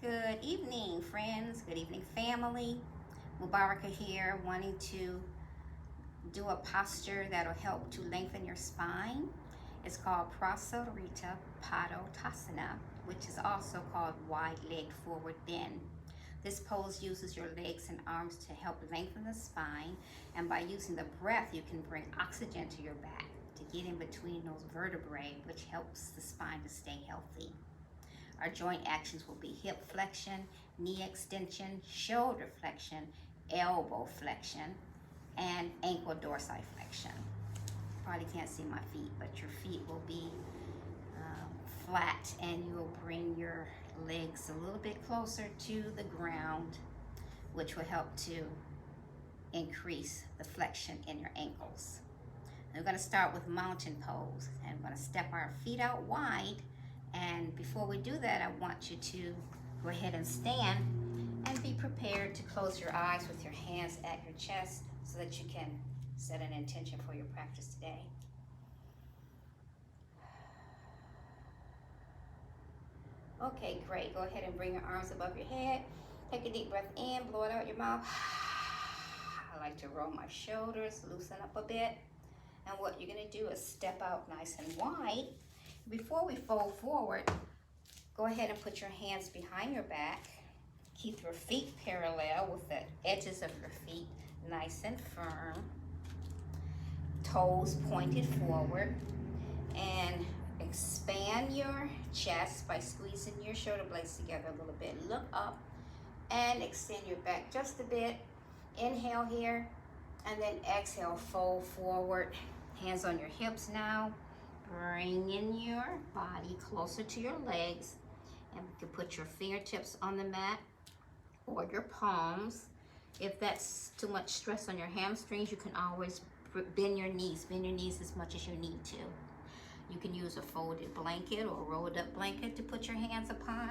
Good evening, friends. Good evening, family. Mubaraka here, wanting to do a posture that'll help to lengthen your spine. It's called Prasarita Padottanasana, which is also called wide leg forward bend. This pose uses your legs and arms to help lengthen the spine, and by using the breath, you can bring oxygen to your back to get in between those vertebrae, which helps the spine to stay healthy. Our joint actions will be hip flexion, knee extension, shoulder flexion, elbow flexion, and ankle dorsiflexion. Probably can't see my feet, but your feet will be flat, and you will bring your legs a little bit closer to the ground, which will help to increase the flexion in your ankles. We're going to start with mountain pose, and we're going to step our feet out wide. And before we do that, I want you to go ahead and stand and be prepared to close your eyes with your hands at your chest so that you can set an intention for your practice today. Okay, great. Go ahead and bring your arms above your head. Take a deep breath in, blow it out your mouth. I like to roll my shoulders, loosen up a bit. And what you're going to do is step out nice and wide. Before we fold forward, go ahead and put your hands behind your back. Keep your feet parallel with the edges of your feet nice and firm. Toes pointed forward. And expand your chest by squeezing your shoulder blades together a little bit. Look up and extend your back just a bit. Inhale here, and then exhale, fold forward. Hands on your hips now. Bring in your body closer to your legs, and you can put your fingertips on the mat or your palms. If that's too much stress on your hamstrings, you can always bend your knees. Bend your knees as much as you need to. You can use a folded blanket or a rolled up blanket to put your hands upon,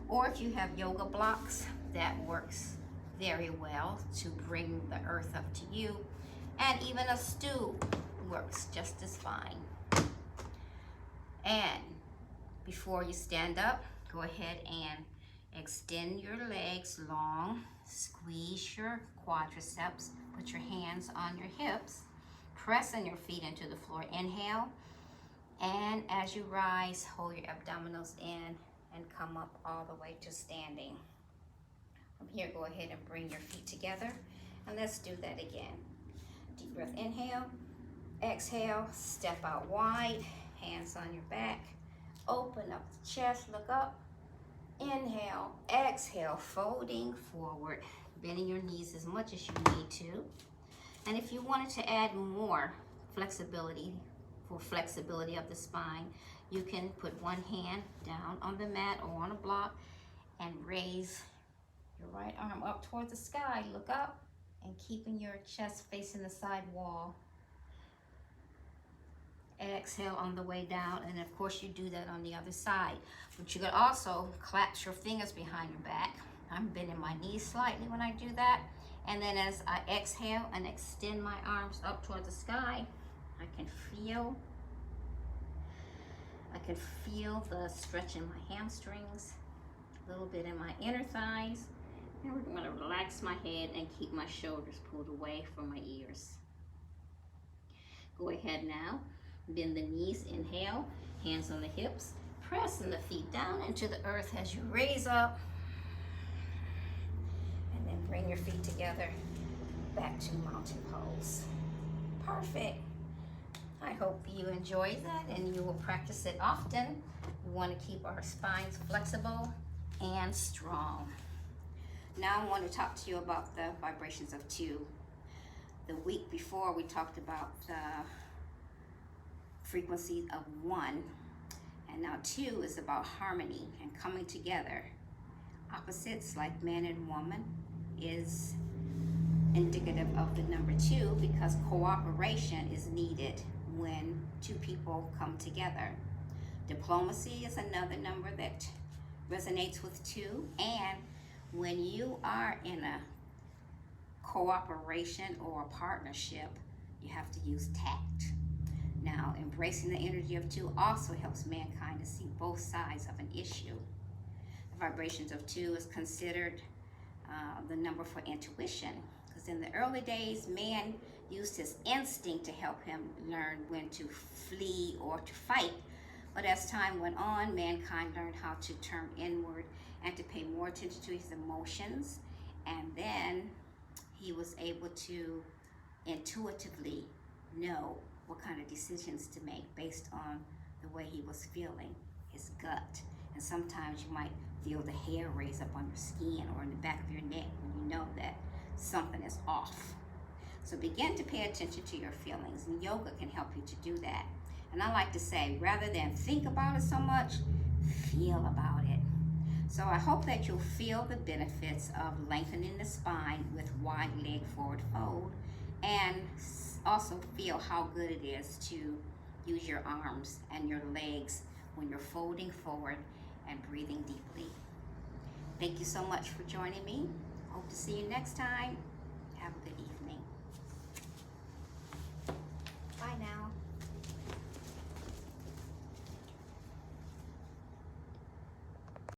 or if you have yoga blocks, that works very well to bring the earth up to you, and even a stool works just as fine. And before you stand up, go ahead and extend your legs long, squeeze your quadriceps, put your hands on your hips, pressing your feet into the floor. Inhale, and as you rise, hold your abdominals in and come up all the way to standing. From here, go ahead and bring your feet together, and let's do that again. Deep breath, inhale, exhale, step out wide, hands on your back, open up the chest, look up, inhale, exhale, folding forward, bending your knees as much as you need to. And if you wanted to add more flexibility, for flexibility of the spine, you can put one hand down on the mat or on a block and raise your right arm up toward the sky, look up, and keeping your chest facing the side wall. Exhale on the way down, and of course you do that on the other side. But you could also clasp your fingers behind your back. I'm bending my knees slightly when I do that. And then as I exhale and extend my arms up toward the sky, I can feel the stretch in my hamstrings, a little bit in my inner thighs. And we're going to relax my head and keep my shoulders pulled away from my ears. Go ahead now. Bend the knees, inhale, hands on the hips, pressing the feet down into the earth as you raise up. And then bring your feet together back to mountain pose. Perfect. I hope you enjoy that and you will practice it often. We want to keep our spines flexible and strong. Now I want to talk to you about the vibrations of 2. The week before we talked about the frequency of 1, and now 2 is about harmony and coming together. Opposites like man and woman is indicative of the number 2 because cooperation is needed when 2 people come together. Diplomacy is another number that resonates with 2, and when you are in a cooperation or a partnership, you have to use tact. Now, embracing the energy of 2 also helps mankind to see both sides of an issue. Vibrations of 2 is considered the number for intuition, because in the early days, man used his instinct to help him learn when to flee or to fight. But as time went on, mankind learned how to turn inward and to pay more attention to his emotions. And then he was able to intuitively know what kind of decisions to make based on the way he was feeling, his gut. And sometimes you might feel the hair raise up on your skin or in the back of your neck when you know that something is off. So begin to pay attention to your feelings, and yoga can help you to do that. And I like to say, rather than think about it so much, feel about it. So I hope that you'll feel the benefits of lengthening the spine with wide leg forward fold, and also feel how good it is to use your arms and your legs when you're folding forward and breathing deeply. Thank you so much for joining me. Hope to see you next time. Have a good evening.